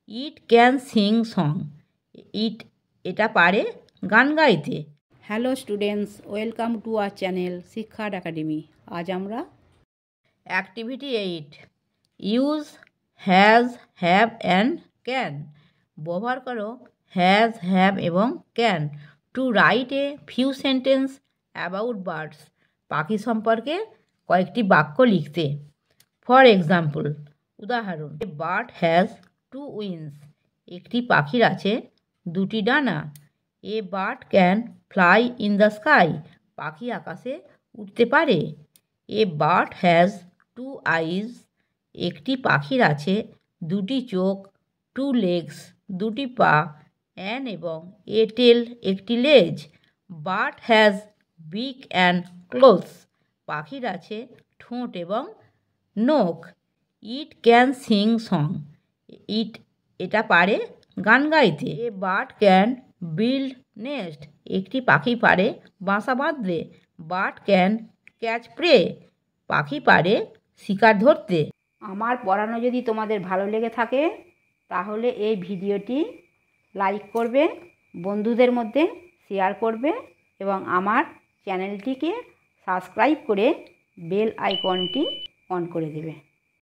It can sing song. এটা পারে গান গাইতে। Hello students, welcome to our channel শিক্ষার একাডেমি। আজ আমরা activity 8 use has, have and can. ব্যবহার করো হ্যাজ, হ্যাভ এবং can to write a few sentence about birds. পাখি সম্পর্কে কয়েকটি বাক্য লিখতে। ফর এক্সাম্পল, উদাহরণ, এ বার্ড হ্যাজ 2 উইংস। একটি পাখির আছে 2টি ডানা। এ bird can fly in the sky. পাখি আকাশে উঠতে পারে। এ বার্ড হ্যাজ 2 আইজ। একটি পাখির আছে 2টি চোখ। 2 লেগস, 2টি পা। অ্যান এবং এ টেল, একটি লেজ। Bird has beak and claws. পাখির আছে ঠোঁট এবং নখ। It can sing song. এটা পারে গান গাইতে। A bird can build nest. একটি পাখি পারে বাসা বাঁধতে। Bird can catch prey. পাখি পারে শিকার ধরতে। আমার পড়ানো যদি তোমাদের ভালো লেগে থাকে তাহলে এই ভিডিওটি লাইক করবে, বন্ধুদের মধ্যে শেয়ার করবে এবং আমার চ্যানেলটিকে সাবস্ক্রাইব করে বেল আইকনটি অন করে দেবে।